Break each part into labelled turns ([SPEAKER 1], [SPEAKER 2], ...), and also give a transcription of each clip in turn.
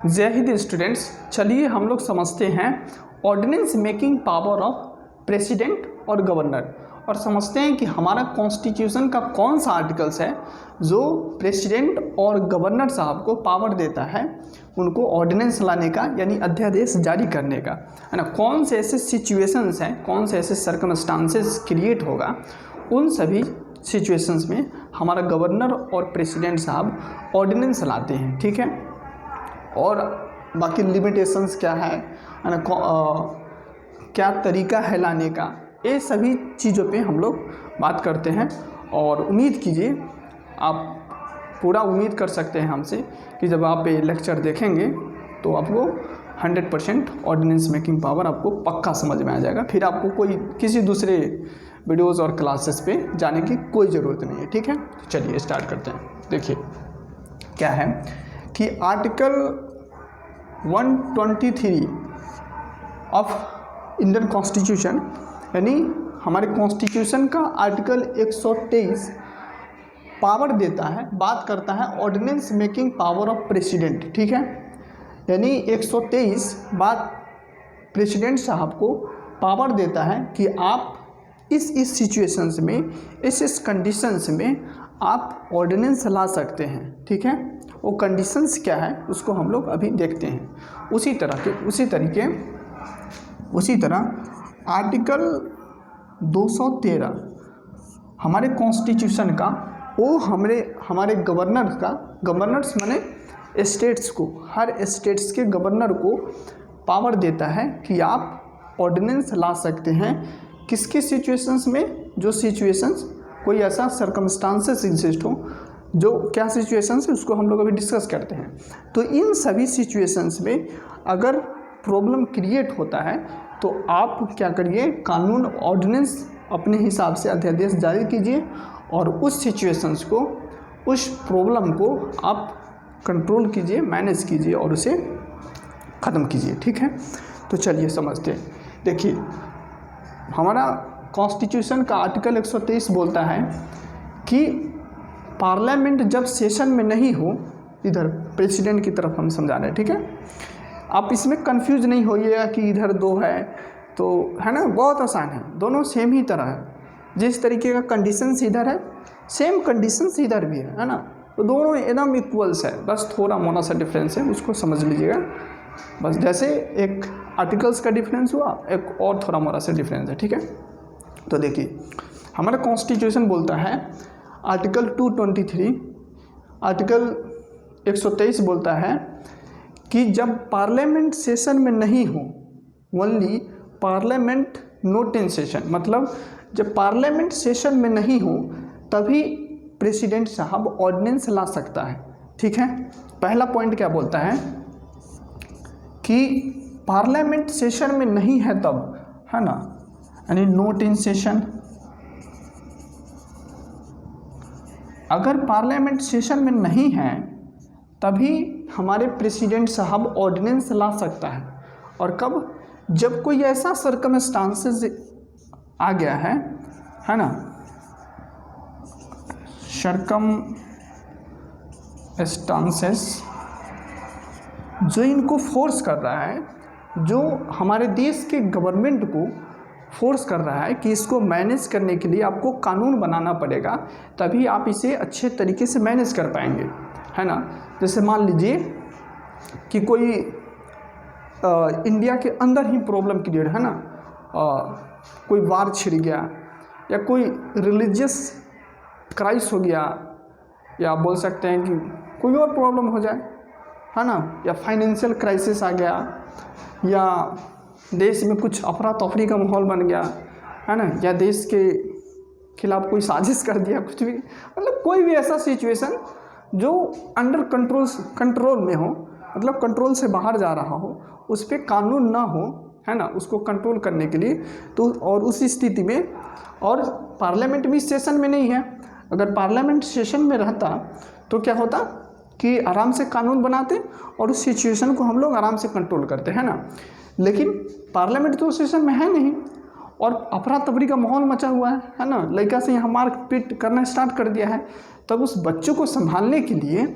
[SPEAKER 1] जय हिंद स्टूडेंट्स। चलिए हम लोग समझते हैं ordinance making power of president और गवर्नर, और समझते हैं कि हमारा कॉन्स्टिट्यूशन का कौन सा आर्टिकल्स है जो प्रेसिडेंट और गवर्नर साहब को पावर देता है उनको ऑर्डिनेंस लाने का, यानी अध्यादेश जारी करने का, है ना। कौन से ऐसे सिचुएशंस हैं, कौन से ऐसे सर्कमस्टांसेस क्रिएट होगा, उन सभी सिचुएशंस में हमारा गवर्नर और प्रेसिडेंट साहब ऑर्डिनेंस लाते हैं, ठीक है। और बाकी लिमिटेशंस क्या है ना, क्या तरीका है लाने का, ये सभी चीज़ों पे हम लोग बात करते हैं। और उम्मीद कीजिए, आप पूरा उम्मीद कर सकते हैं हमसे कि जब आप ये लेक्चर देखेंगे तो आपको 100% ऑर्डिनेंस मेकिंग पावर आपको पक्का समझ में आ जाएगा। फिर आपको कोई किसी दूसरे वीडियोज़ और क्लासेस पे जाने की कोई ज़रूरत नहीं है, ठीक है। तो चलिए स्टार्ट करते हैं। देखिए क्या है कि आर्टिकल 123 ऑफ इंडियन कॉन्स्टिट्यूशन, यानी हमारे कॉन्स्टिट्यूशन का आर्टिकल 123 पावर देता है, बात करता है ordinance making power of president, ठीक है। यानी 123 बात प्रेसिडेंट साहब को पावर देता है कि आप इस सिचुएशंस में, इस कंडीशंस में आप ऑर्डिनेंस ला सकते हैं, ठीक है। वो कंडीशंस क्या है उसको हम लोग अभी देखते हैं। उसी तरह आर्टिकल 213 हमारे कॉन्स्टिट्यूशन का, वो हमारे गवर्नर्स माने स्टेट्स को, हर स्टेट्स के गवर्नर को पावर देता है कि आप ऑर्डिनेंस ला सकते हैं किसके सिचुएशंस में, जो सिचुएशंस कोई ऐसा सर्कमस्टांसेस एग्जिस्ट हो, जो क्या सिचुएशंस है उसको हम लोग अभी डिस्कस करते हैं। तो इन सभी सिचुएशंस में अगर प्रॉब्लम क्रिएट होता है तो आप क्या करिए, कानून ऑर्डिनेंस अपने हिसाब से अध्यादेश जारी कीजिए और उस सिचुएशंस को, उस प्रॉब्लम को आप कंट्रोल कीजिए, मैनेज कीजिए और उसे ख़त्म कीजिए, ठीक है। तो चलिए समझते हैं। देखिए हमारा कॉन्स्टिट्यूशन का आर्टिकल 123 बोलता है कि पार्लियामेंट जब सेशन में नहीं हो, इधर प्रेसिडेंट की तरफ हम समझा रहे हैं, ठीक है। आप इसमें कंफ्यूज नहीं होइएगा कि इधर दो है तो, है ना, बहुत आसान है, दोनों सेम ही तरह है। जिस तरीके का कंडीशंस इधर है सेम कंडीशंस इधर भी है ना। तो दोनों एकदम इक्वल्स है, बस थोड़ा मोना सा डिफरेंस है, उसको समझ लीजिएगा। बस जैसे एक आर्टिकल्स का डिफरेंस हुआ, एक और थोड़ा मोना सा डिफरेंस है, ठीक है। तो देखिए हमारा कॉन्स्टिट्यूशन बोलता है आर्टिकल 223, आर्टिकल 123 बोलता है कि जब पार्लियामेंट सेशन में नहीं हो, only parliament not in session, मतलब जब पार्लियामेंट सेशन में नहीं हो तभी प्रेसिडेंट साहब ऑर्डिनेंस ला सकता है, ठीक है। पहला पॉइंट क्या बोलता है कि पार्लियामेंट सेशन में नहीं है तब, है ना, यानी नॉट इन सेशन। अगर पार्लियामेंट सेशन में नहीं है तभी हमारे प्रेसिडेंट साहब ऑर्डिनेंस ला सकता है। और कब, जब कोई ऐसा सर्कमस्टांसेस आ गया है ना, सर्कमस्टांसेस जो इनको फोर्स कर रहा है, जो हमारे देश के गवर्नमेंट को फोर्स कर रहा है कि इसको मैनेज करने के लिए आपको कानून बनाना पड़ेगा, तभी आप इसे अच्छे तरीके से मैनेज कर पाएंगे, है ना। जैसे मान लीजिए कि कोई इंडिया के अंदर ही प्रॉब्लम क्रिएट है ना, कोई वार छिड़ गया या कोई रिलीजियस क्राइस हो गया, या बोल सकते हैं कि कोई और प्रॉब्लम हो जाए, है ना, या फाइनेंशियल क्राइसिस आ गया, या देश में कुछ अफरा तफरी का माहौल बन गया, है ना, या देश के खिलाफ कोई साजिश कर दिया, कुछ भी, मतलब कोई भी ऐसा सिचुएशन जो अंडर कंट्रोल में हो, मतलब कंट्रोल से बाहर जा रहा हो, उस पर कानून ना हो, है ना, उसको कंट्रोल करने के लिए। तो और उस स्थिति में, और पार्लियामेंट भी सेशन में नहीं है, अगर पार्लियामेंट सेशन में रहता तो क्या होता कि आराम से कानून बनाते और उस सिचुएशन को हम लोग आराम से कंट्रोल करते, है ना। लेकिन पार्लियामेंट तो सेशन में है नहीं और अफरा तफरी का माहौल मचा हुआ है ना, लड़का से यहाँ मार पीट करना स्टार्ट कर दिया है। तब उस बच्चों को संभालने के लिए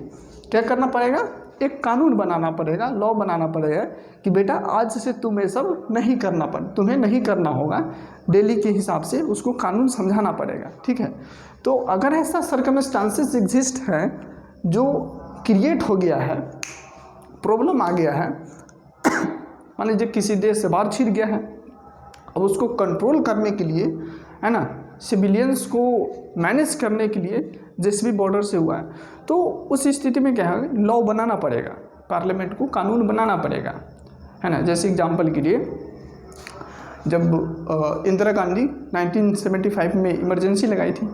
[SPEAKER 1] क्या करना पड़ेगा, एक कानून बनाना पड़ेगा, लॉ बनाना पड़ेगा कि बेटा आज से तुम ये सब नहीं करना तुम्हें नहीं करना होगा, डेली के हिसाब से उसको कानून समझाना पड़ेगा, ठीक है। तो अगर ऐसा सर्कमस्टांसेस एग्जिस्ट है जो क्रिएट हो गया है, प्रॉब्लम आ गया है, मान लीजिए किसी देश से बाहर छिड़ गया है, अब उसको कंट्रोल करने के लिए, है ना, सिविलियंस को मैनेज करने के लिए जिस भी बॉर्डर से हुआ है, तो उस स्थिति में क्या है, लॉ बनाना पड़ेगा, पार्लियामेंट को कानून बनाना पड़ेगा, है ना। जैसे एग्जांपल के लिए जब इंदिरा गांधी 1975 में इमरजेंसी लगाई थी,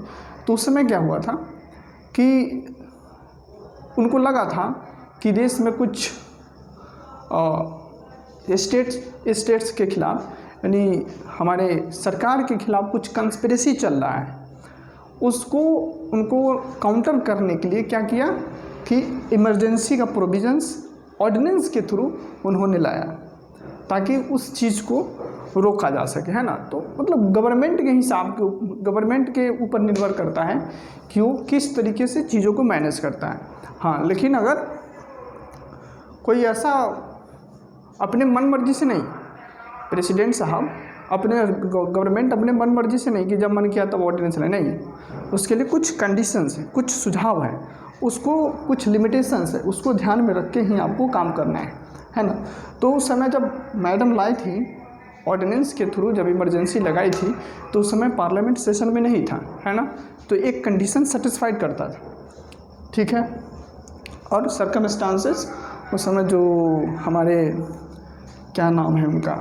[SPEAKER 1] तो उस समय क्या हुआ था कि उनको लगा था कि देश में कुछ स्टेट्स के खिलाफ, यानी हमारे सरकार के खिलाफ कुछ कंस्पिरेसी चल रहा है, उसको उनको काउंटर करने के लिए क्या किया कि इमरजेंसी का प्रोविजंस ऑर्डिनेंस के थ्रू उन्होंने लाया ताकि उस चीज़ को रोका जा सके, है ना। तो मतलब गवर्नमेंट के हिसाब के, गवर्नमेंट के ऊपर निर्भर करता है कि वो किस तरीके से चीज़ों को मैनेज करता है। हाँ, लेकिन अगर कोई ऐसा अपने मन मर्जी से नहीं, प्रेसिडेंट साहब अपने गवर्नमेंट अपने मन मर्जी से नहीं कि जब मन किया तब ऑर्डिनेंस नहीं, उसके लिए कुछ कंडीशंस हैं, कुछ सुझाव है, उसको कुछ लिमिटेशंस है, उसको ध्यान में रख के ही आपको काम करना है ना। तो उस समय जब मैडम लाई थी ऑर्डिनेंस के थ्रू, जब इमरजेंसी लगाई थी, तो उस समय पार्लियामेंट सेशन में नहीं था, है ना। तो एक कंडीशन सेटिस्फाइड करता था, ठीक है। और सर्कमस्टांसेस उस समय जो हमारे क्या नाम है उनका,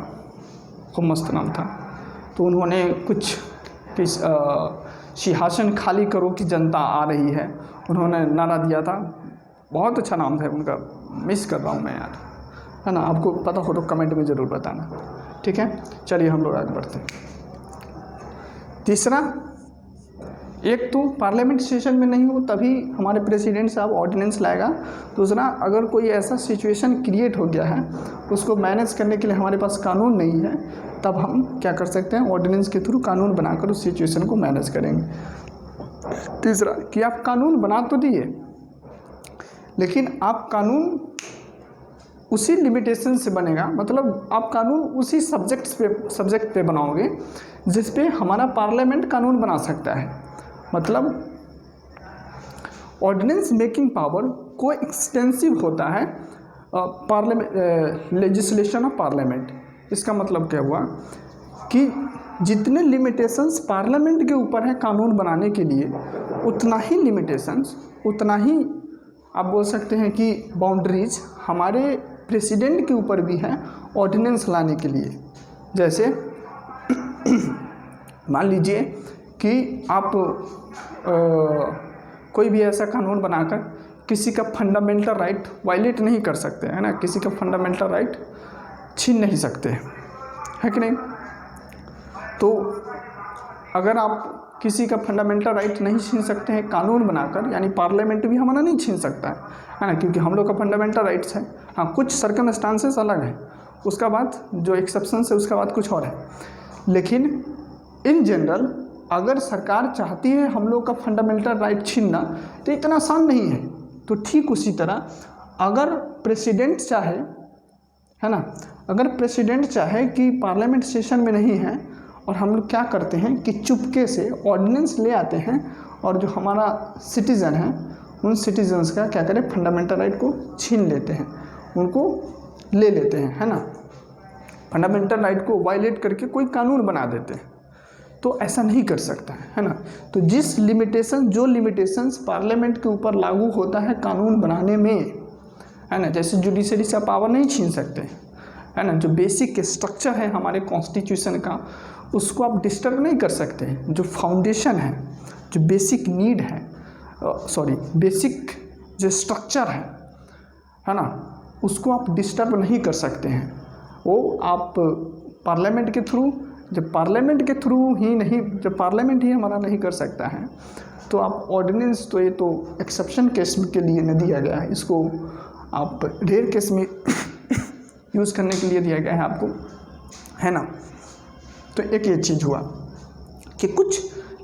[SPEAKER 1] खूब मस्त नाम था, तो उन्होंने कुछ सिंहासन खाली करो कि जनता आ रही है, उन्होंने नारा दिया था, बहुत अच्छा नाम था उनका, मिस कर रहा हूँ मैं यार, है ना। आपको पता हो तो कमेंट में ज़रूर बताना, ठीक है। चलिए हम लोग आगे बढ़ते हैं। तीसरा, एक तो पार्लियामेंट सेशन में नहीं हो तभी हमारे प्रेसिडेंट साहब ऑर्डिनेंस लाएगा। दूसरा, अगर कोई ऐसा सिचुएशन क्रिएट हो गया है, उसको मैनेज करने के लिए हमारे पास कानून नहीं है, तब हम क्या कर सकते हैं, ऑर्डिनेंस के थ्रू कानून बनाकर उस सिचुएशन को मैनेज करेंगे। तीसरा कि आप कानून बना तो दिए, लेकिन आप कानून उसी लिमिटेशन से बनेगा, मतलब आप कानून उसी सब्जेक्ट पे बनाओगे जिस पे हमारा पार्लियामेंट कानून बना सकता है। मतलब ऑर्डिनेंस मेकिंग पावर को एक्सटेंसिव होता है लेजिस्लेशन ऑफ पार्लियामेंट। इसका मतलब क्या हुआ कि जितने लिमिटेशंस पार्लियामेंट के ऊपर है कानून बनाने के लिए, उतना ही लिमिटेशंस, उतना ही आप बोल सकते हैं कि बाउंड्रीज हमारे प्रेसिडेंट के ऊपर भी है ऑर्डिनेंस लाने के लिए। जैसे मान लीजिए कि आप कोई भी ऐसा कानून बनाकर किसी का फंडामेंटल राइट वायलेट नहीं कर सकते, है ना, किसी का फंडामेंटल राइट छीन नहीं सकते, है कि नहीं। तो अगर आप किसी का फंडामेंटल राइट नहीं छीन सकते हैं कानून बनाकर, यानी पार्लियामेंट भी हमारा नहीं छीन सकता है ना, क्योंकि हम लोग का फंडामेंटल राइट्स है। हाँ, कुछ सर्कमस्टांसेस अलग हैं, उसका बाद जो एक्सेप्शंस है उसका बाद कुछ और है, लेकिन इन जनरल अगर सरकार चाहती है हम लोग का फंडामेंटल राइट छीनना, तो इतना आसान नहीं है। तो ठीक उसी तरह अगर प्रेसिडेंट चाहे, है ना, अगर प्रेसिडेंट चाहे कि पार्लियामेंट सेशन में नहीं है, और हम लोग क्या करते हैं कि चुपके से ऑर्डिनेंस ले आते हैं, और जो हमारा सिटीज़न है उन सिटीजन्स का क्या करें, फंडामेंटल राइट को छीन लेते हैं, उनको ले लेते हैं, है ना, फंडामेंटल राइट को वायलेट करके कोई कानून बना देते हैं। तो ऐसा नहीं कर सकता है ना। तो जो लिमिटेशंस पार्लियामेंट के ऊपर लागू होता है कानून बनाने में, है ना, जैसे जुडिशरी से पावर नहीं छीन सकते, है ना, जो बेसिक स्ट्रक्चर है हमारे कॉन्स्टिट्यूशन का उसको आप डिस्टर्ब नहीं कर सकते। जो फाउंडेशन है, जो बेसिक नीड है, बेसिक जो स्ट्रक्चर है ना, उसको आप डिस्टर्ब नहीं कर सकते हैं। वो आप पार्लियामेंट के थ्रू, जब पार्लियामेंट ही हमारा नहीं कर सकता है, तो आप ऑर्डिनेंस, तो ये तो एक्सेप्शन केस के लिए न दिया गया है, इसको आप रेयर केस में यूज़ करने के लिए दिया गया है आपको, है ना। तो एक ये चीज़ हुआ कि कुछ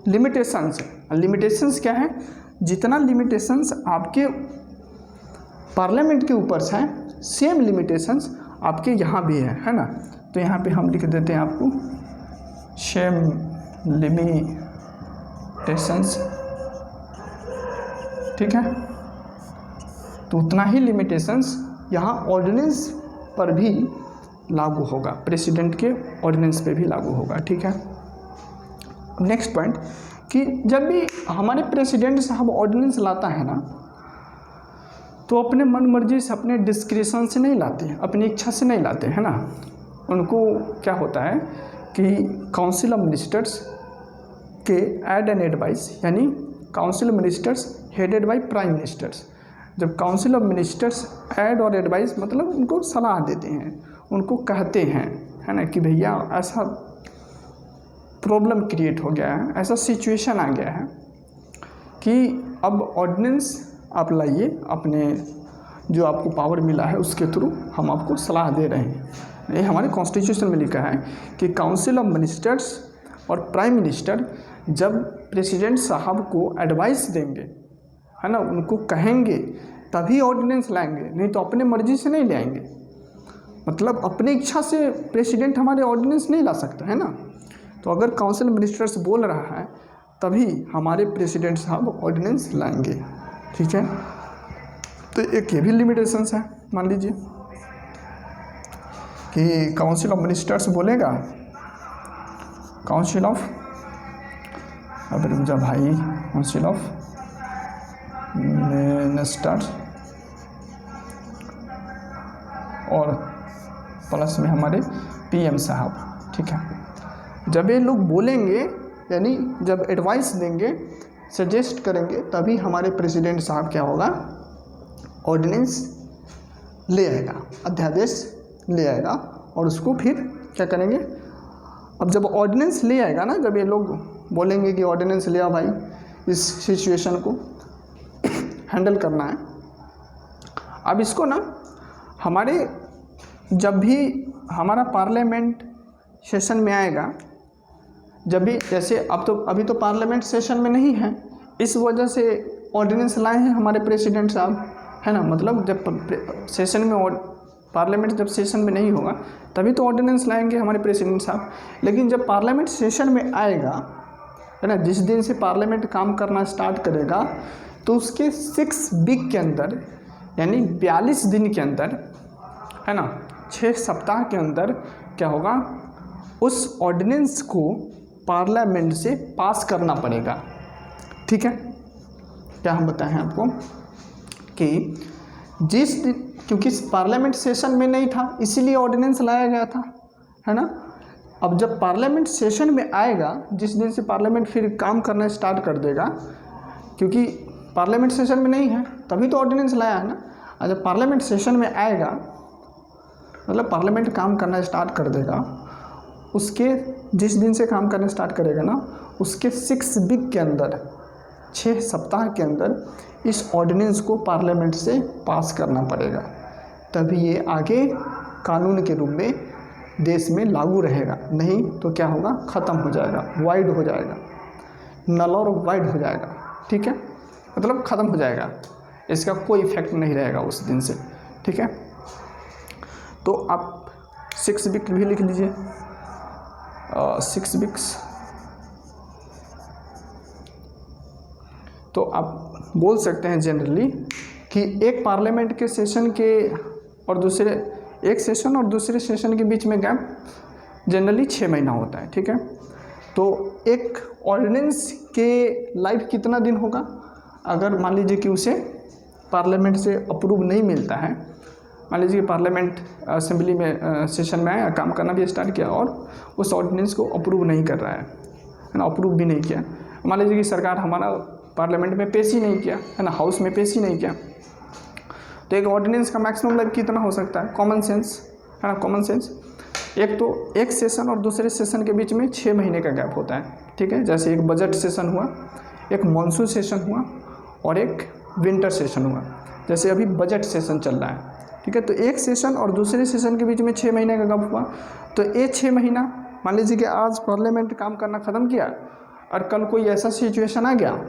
[SPEAKER 1] लिमिटेशंस है। लिमिटेशंस क्या है, जितना लिमिटेशंस आपके पार्लियामेंट के ऊपर से सेम लिमिटेशंस आपके यहाँ भी है ना। तो यहाँ पे हम लिख देते हैं आपको सेम लिमिटेशंस, ठीक है। तो उतना ही लिमिटेशंस यहाँ ऑर्डिनेंस पर भी लागू होगा, प्रेसिडेंट के ऑर्डिनेंस पे भी लागू होगा, ठीक है। नेक्स्ट पॉइंट कि जब भी हमारे प्रेसिडेंट साहब ऑर्डिनेंस लाता है ना, तो अपने मन मर्जी से, अपने डिस्क्रिशन से नहीं लाते हैं, अपनी इच्छा से नहीं लाते हैं ना। उनको क्या होता है कि काउंसिल ऑफ मिनिस्टर्स के एड एंड एडवाइस, यानी council of ministers headed by prime ministers. जब काउंसिल ऑफ मिनिस्टर्स ऐड और एडवाइस मतलब उनको सलाह देते हैं, उनको कहते हैं, है ना, कि भैया ऐसा प्रॉब्लम क्रिएट हो गया है, ऐसा सिचुएशन आ गया है कि अब ऑर्डिनेंस आप लाइए, अपने जो आपको पावर मिला है उसके थ्रू हम आपको सलाह दे रहे हैं। ये हमारे कॉन्स्टिट्यूशन में लिखा है कि काउंसिल ऑफ मिनिस्टर्स और प्राइम मिनिस्टर जब प्रेसिडेंट साहब को एडवाइस देंगे, है ना, उनको कहेंगे तभी ऑर्डिनेंस लाएंगे, नहीं तो अपने मर्जी से नहीं ले आएंगे। मतलब अपनी इच्छा से प्रेसिडेंट हमारे ऑर्डिनेंस नहीं ला सकता, है ना। तो अगर काउंसिल मिनिस्टर्स बोल रहा है तभी हमारे प्रेसिडेंट साहब ऑर्डिनेंस लाएंगे, ठीक है। तो एक ये भी लिमिटेशंस है, मान लीजिए कि काउंसिल ऑफ मिनिस्टर्स बोलेगा, काउंसिल ऑफ, अब रुक जा भाई, काउंसिल ऑफ मिनिस्टर्स और प्लस में हमारे पीएम साहब, ठीक है। जब ये लोग बोलेंगे, यानी जब एडवाइस देंगे, सजेस्ट करेंगे, तभी हमारे प्रेसिडेंट साहब क्या होगा, ऑर्डिनेंस ले आएगा, अध्यादेश ले आएगा और उसको फिर क्या करेंगे। अब जब ऑर्डिनेंस ले आएगा ना, जब ये लोग बोलेंगे कि ऑर्डिनेंस ले आओ भाई, इस सिचुएशन को हैंडल करना है। अब इसको ना हमारे जब भी हमारा पार्लियामेंट सेशन में आएगा, जब भी जैसे अब तो अभी तो पार्लियामेंट सेशन में नहीं है, इस वजह से ऑर्डिनेंस लाए हैं हमारे प्रेसिडेंट साहब, है ना। मतलब जब सेशन में, पार्लियामेंट जब सेशन में नहीं होगा तभी तो ऑर्डिनेंस लाएंगे हमारे प्रेसिडेंट साहब। लेकिन जब पार्लियामेंट सेशन में आएगा, है ना, जिस दिन से पार्लियामेंट काम करना स्टार्ट करेगा, तो उसके 6 वीक के अंदर, यानी 42 दिन के अंदर, है ना, 6 सप्ताह के अंदर क्या होगा, उस ऑर्डिनेंस को पार्लियामेंट से पास करना पड़ेगा, ठीक है। क्या हम बताएं आपको कि जिस दिन, क्योंकि पार्लियामेंट सेशन में नहीं था इसीलिए ऑर्डिनेंस लाया गया था, है ना। अब जब पार्लियामेंट सेशन में आएगा, जिस दिन से पार्लियामेंट फिर काम करना स्टार्ट कर देगा, क्योंकि पार्लियामेंट सेशन में नहीं है तभी तो ऑर्डिनेंस लाया है ना। और जब पार्लियामेंट सेशन में आएगा, मतलब पार्लियामेंट काम करना स्टार्ट कर देगा, उसके जिस दिन से काम करना स्टार्ट करेगा ना, उसके 6 वीक के अंदर, 6 सप्ताह के अंदर इस ऑर्डिनेंस को पार्लियामेंट से पास करना पड़ेगा, तभी ये आगे कानून के रूप में देश में लागू रहेगा। नहीं तो क्या होगा, ख़त्म हो जाएगा, वाइड हो जाएगा, नल और वाइड हो जाएगा, ठीक है। मतलब ख़त्म हो जाएगा, इसका कोई इफेक्ट नहीं रहेगा उस दिन से, ठीक है। तो आप 6 वीक भी लिख लीजिए, 6 वीक्स। तो आप बोल सकते हैं जनरली कि एक पार्लियामेंट के सेशन के और दूसरे, एक सेशन और दूसरे सेशन के बीच में गैप जनरली 6 महीना होता है, ठीक है। तो एक ऑर्डिनेंस के लाइफ कितना दिन होगा, अगर मान लीजिए कि उसे पार्लियामेंट से अप्रूव नहीं मिलता है, मान लीजिए कि पार्लियामेंट असेंबली में सेशन में आया, काम करना भी स्टार्ट किया और उस ऑर्डिनेंस को अप्रूव नहीं कर रहा है ना, अप्रूव भी नहीं किया। मान लीजिए कि सरकार हमारा पार्लियामेंट में पेश ही नहीं किया, है ना, हाउस में पेश ही नहीं किया, तो एक ऑर्डिनेंस का मैक्सिमम लाइफ कितना हो सकता है, कॉमन सेंस, है ना, कॉमन सेंस। एक तो एक सेशन और दूसरे सेशन के बीच में 6 महीने का गैप होता है, ठीक है। जैसे एक बजट सेशन हुआ, एक मॉनसून सेशन हुआ और एक विंटर सेशन हुआ। जैसे अभी बजट सेशन चल रहा है, ठीक है, तो एक सेशन और दूसरे सेशन के बीच में 6 महीने का गैप हुआ। तो ये 6 महीना, मान लीजिए कि आज पार्लियामेंट काम करना ख़त्म किया और कल कोई ऐसा सिचुएशन आ गया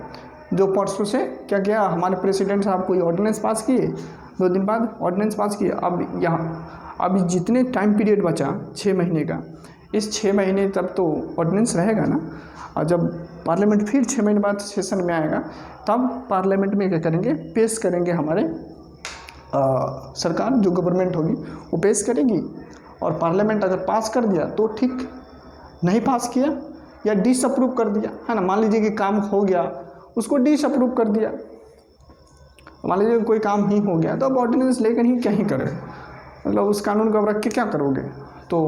[SPEAKER 1] जो परसों से क्या किया, हमारे प्रेसिडेंट साहब कोई ऑर्डिनेंस पास किए 2 दिन बाद ऑर्डिनेंस पास किया। अब यहाँ अब जितने टाइम पीरियड बचा 6 महीने का, इस 6 महीने तब तो ऑर्डिनेंस रहेगा ना। और जब पार्लियामेंट फिर 6 महीने बाद सेशन में आएगा तब पार्लियामेंट में क्या करेंगे, पेश करेंगे हमारे सरकार जो गवर्नमेंट होगी वो पेश करेगी। और पार्लियामेंट अगर पास कर दिया तो ठीक, नहीं पास किया या डिसअप्रूव कर दिया, है ना, मान लीजिए कि काम हो गया उसको डिसअप्रूव कर दिया, मान लीजिए कोई काम ही हो गया तो अब ऑर्डिनेंस लेकर ही क्या ही करें, मतलब उस कानून को अब रख के क्या करोगे। तो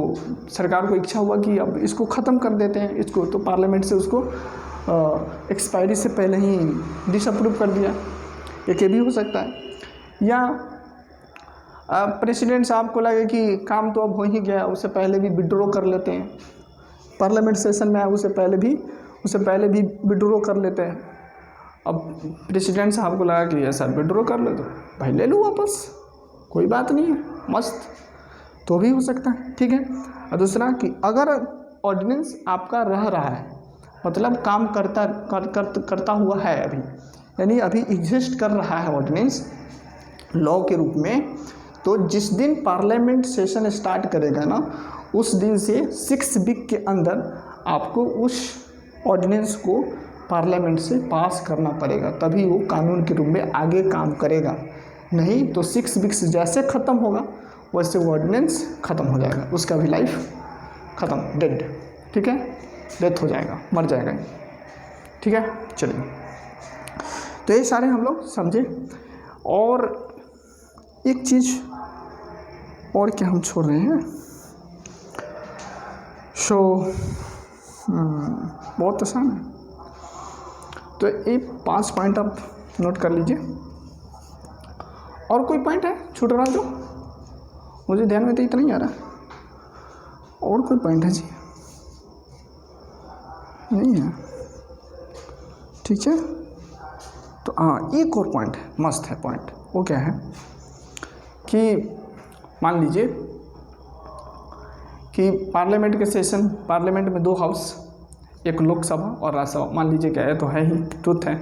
[SPEAKER 1] सरकार को इच्छा हुआ कि अब इसको ख़त्म कर देते हैं इसको, तो पार्लियामेंट से उसको एक्सपायरी से पहले ही डिसअप्रूव कर दिया, ये भी हो सकता है। या प्रेसिडेंट साहब को लगे कि काम तो अब हो ही गया, उससे पहले भी विड्रॉ कर लेते हैं, पार्लियामेंट सेशन में आए उससे पहले भी विड्रॉ कर लेते हैं। अब प्रेसिडेंट साहब को लगा कि ऐसा विड्रॉ कर लो तो भाई ले लो वापस, कोई बात नहीं है, मस्त, तो भी हो सकता है, ठीक है। और दूसरा कि अगर ऑर्डिनेंस आपका रह रहा है, मतलब काम करता हुआ है अभी, यानी अभी एग्जिस्ट कर रहा है ऑर्डिनेंस लॉ के रूप में, तो जिस दिन पार्लियामेंट सेशन स्टार्ट करेगा ना उस दिन से 6 वीक के अंदर आपको उस ऑर्डिनेंस को पार्लियामेंट से पास करना पड़ेगा, तभी वो कानून के रूप में आगे काम करेगा। नहीं तो 6 वीक्स जैसे ख़त्म होगा वैसे वो ऑर्डिनेंस ख़त्म हो जाएगा, उसका भी लाइफ ख़त्म, डेड, ठीक है, डेथ हो जाएगा, मर जाएगा, ठीक है। चलिए, तो ये सारे हम लोग समझे। और एक चीज़ और क्या हम छोड़ रहे हैं, बहुत आसान है, तो ये 5 पॉइंट आप नोट कर लीजिए। और कोई पॉइंट है छूट रहा जो मुझे ध्यान में तो इतना ही आ रहा है, और कोई पॉइंट है जी? नहीं है, ठीक है। तो हाँ, एक और पॉइंट है, मस्त है पॉइंट, वो क्या है कि मान लीजिए कि पार्लियामेंट के सेशन, पार्लियामेंट में 2 हाउस, एक लोकसभा और राज्यसभा, मान लीजिए क्या है, तो है ही, ट्रुथ है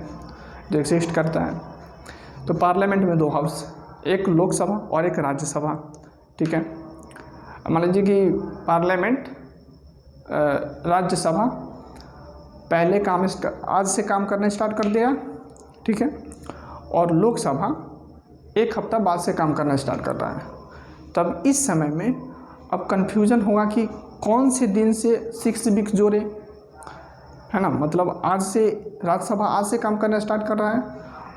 [SPEAKER 1] जो एग्जिस्ट करता है। तो पार्लियामेंट में 2 हाउस, एक लोकसभा और एक राज्यसभा, ठीक है। मान लीजिए कि पार्लियामेंट राज्यसभा पहले आज से काम करना स्टार्ट कर दिया, ठीक है, और लोकसभा 1 हफ्ता बाद से काम करना स्टार्ट कर रहा है। तब इस समय में अब कन्फ्यूज़न होगा कि कौन से दिन से 6 वीक जोड़े, है ना, मतलब आज से राज्यसभा आज से काम करना स्टार्ट कर रहा है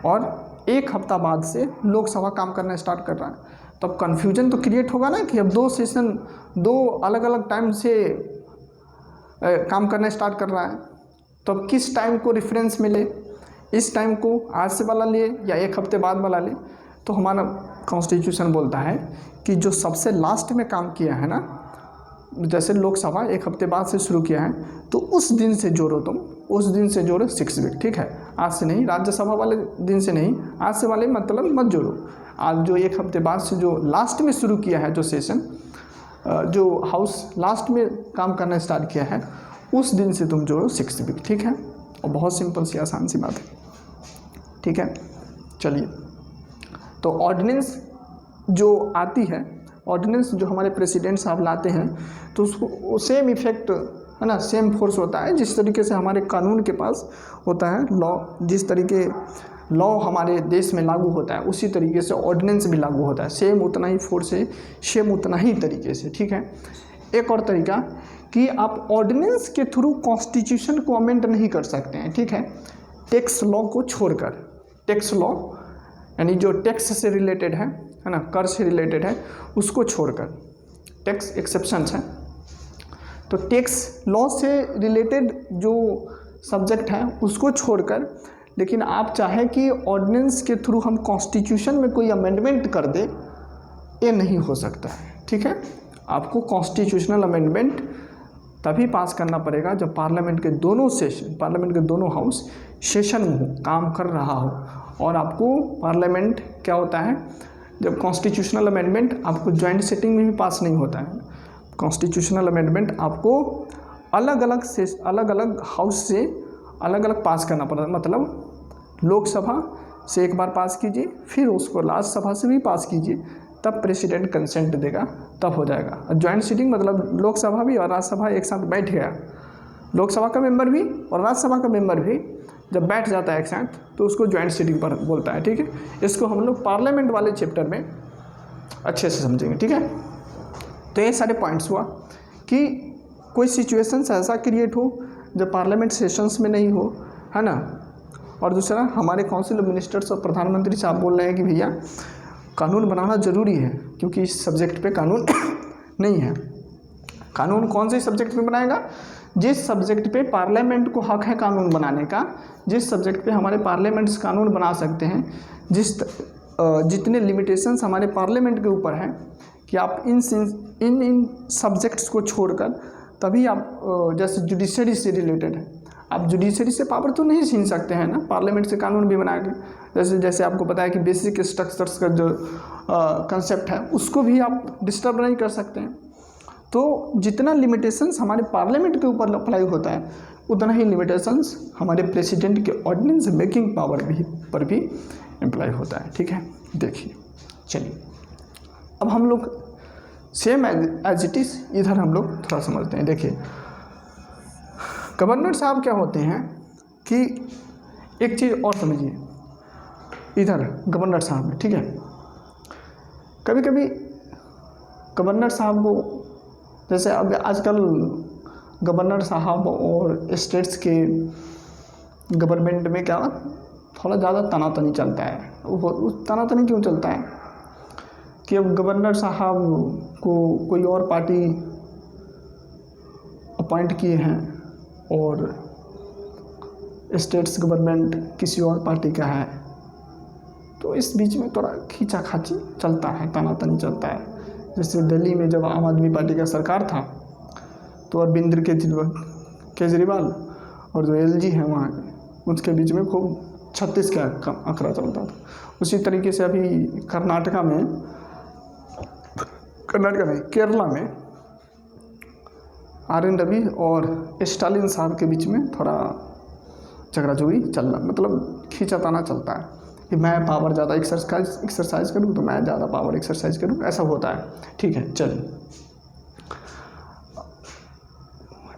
[SPEAKER 1] और 1 हफ्ता बाद से लोकसभा काम करना स्टार्ट कर रहा है। तब कन्फ्यूजन तो क्रिएट होगा ना कि अब 2 सेशन 2 अलग अलग टाइम से काम करना स्टार्ट कर रहा है, तो अब किस टाइम को रेफरेंस मिले, इस टाइम को आज से वाला ले या 1 हफ्ते बाद वाला ले। तो हमारा कॉन्स्टिट्यूशन बोलता है कि जो सबसे लास्ट में काम किया है ना, जैसे लोकसभा 1 हफ्ते बाद से शुरू किया है, तो उस दिन से जोड़ो, तुम उस दिन से जोड़ो 6 वीक, ठीक है। आज से नहीं, राज्यसभा वाले दिन से नहीं, आज से वाले मतलब मत जोड़ो, आज जो 1 हफ्ते बाद से जो लास्ट में शुरू किया है, जो सेशन जो हाउस लास्ट में काम करना स्टार्ट किया है, उस दिन से तुम जोड़ो 6 वीक, ठीक है। और बहुत सिंपल सी आसान सी बात है, ठीक है। चलिए, तो ऑर्डिनेंस जो आती है, ऑर्डिनेंस जो हमारे प्रेसिडेंट साहब लाते हैं, तो उसको सेम इफेक्ट, है ना, सेम फोर्स होता है जिस तरीके से हमारे कानून के पास होता है लॉ, जिस तरीके लॉ हमारे देश में लागू होता है उसी तरीके से ऑर्डिनेंस भी लागू होता है, सेम उतना ही फोर्स है, सेम उतना ही तरीके से, ठीक है। एक और तरीका कि आप ऑर्डिनेंस के थ्रू कॉन्स्टिट्यूशन को अमेंड नहीं कर सकते हैं, ठीक है, टैक्स लॉ को छोड़कर। टैक्स लॉ यानी जो टैक्स से रिलेटेड है ना, कर से रिलेटेड है, उसको छोड़कर, टैक्स एक्सेप्शंस हैं, तो टैक्स लॉ से रिलेटेड जो सब्जेक्ट है उसको छोड़कर, लेकिन आप चाहें कि ऑर्डिनेंस के थ्रू हम कॉन्स्टिट्यूशन में कोई अमेंडमेंट कर दे, ये नहीं हो सकता है, ठीक है। आपको कॉन्स्टिट्यूशनल अमेंडमेंट तभी पास करना पड़ेगा जब पार्लियामेंट के दोनों सेशन, पार्लियामेंट के दोनों हाउस सेशन में हो, काम कर रहा हो। और आपको पार्लियामेंट क्या होता है, जब कॉन्स्टिट्यूशनल अमेंडमेंट आपको जॉइंट सेटिंग में भी पास नहीं होता है, कॉन्स्टिट्यूशनल अमेंडमेंट आपको अलग अलग हाउस से अलग अलग पास करना पड़ता है। मतलब लोकसभा से एक बार पास कीजिए, फिर उसको राज्यसभा से भी पास कीजिए, तब प्रेसिडेंट कंसेंट देगा, तब हो जाएगा। और ज्वाइंट सीटिंग मतलब लोकसभा भी और राज्यसभा एक साथ बैठ गया, लोकसभा का मेंबर भी और राज्यसभा का मेंबर भी जब बैठ जाता है एक साथ तो उसको ज्वाइंट सीटिंग पर बोलता है। ठीक है, इसको हम लोग पार्लियामेंट वाले चैप्टर में अच्छे से समझेंगे। ठीक है, तो ये सारे पॉइंट्स हुआ कि कोई सिचुएशंस ऐसा क्रिएट हो जब पार्लियामेंट सेशंस में नहीं हो, है ना। और दूसरा, हमारे काउंसिल ऑफ मिनिस्टर्स और प्रधानमंत्री साहब बोल रहे हैं कि भैया कानून बनाना ज़रूरी है, क्योंकि इस सब्जेक्ट पे कानून नहीं है। कानून कौन से सब्जेक्ट पे बनाएगा? जिस सब्जेक्ट पे पार्लियामेंट को हक है कानून बनाने का, जिस सब्जेक्ट पे हमारे पार्लियामेंट्स कानून बना सकते हैं, जितने लिमिटेशंस हमारे पार्लियामेंट के ऊपर हैं कि आप इन सब्जेक्ट्स को छोड़कर तभी आप जैसे जुडिशरी से रिलेटेड है, आप जुडिशरी से पावर तो नहीं छीन सकते हैं ना, पार्लियामेंट से कानून भी बना के। जैसे आपको पता है कि बेसिक स्ट्रक्चर्स का जो कंसेप्ट है उसको भी आप डिस्टर्ब नहीं कर सकते हैं। तो जितना लिमिटेशंस हमारे पार्लियामेंट के ऊपर अप्लाई होता है, उतना ही लिमिटेशंस हमारे प्रेसिडेंट के ऑर्डिनेंस मेकिंग पावर पर भी अप्लाई होता है। ठीक है, देखिए चलिए अब हम लोग सेम एज इट इज़ इधर हम लोग थोड़ा समझते हैं। देखिए गवर्नर साहब क्या होते हैं कि एक चीज़ और समझिए, इधर गवर्नर साहब में, ठीक है, कभी कभी गवर्नर साहब को जैसे अब आजकल गवर्नर साहब और स्टेट्स के गवर्नमेंट में क्या थोड़ा ज़्यादा तनातनी चलता है। वो तनातनी क्यों चलता है कि अब गवर्नर साहब को कोई और पार्टी अपॉइंट किए हैं और स्टेट्स गवर्नमेंट किसी और पार्टी का है, तो इस बीच में थोड़ा खींचाखाची चलता है, तनातनी चलता है। जैसे दिल्ली में जब आम आदमी पार्टी का सरकार था तो अरविंद केजरीवाल और जो एलजी हैं वहाँ के, उसके बीच में खूब 36 का आंकड़ा चलता था। उसी तरीके से अभी कर्नाटका में केरला में आर.एन. रवि और स्टालिन साहब के बीच में थोड़ा झगड़ाझोड़ी चल रहा, मतलब खींचाताना चलता है कि मैं पावर ज़्यादा एक्सरसाइज करूँ तो मैं ज़्यादा पावर एक्सरसाइज करूँ, ऐसा होता है। ठीक है, चलिए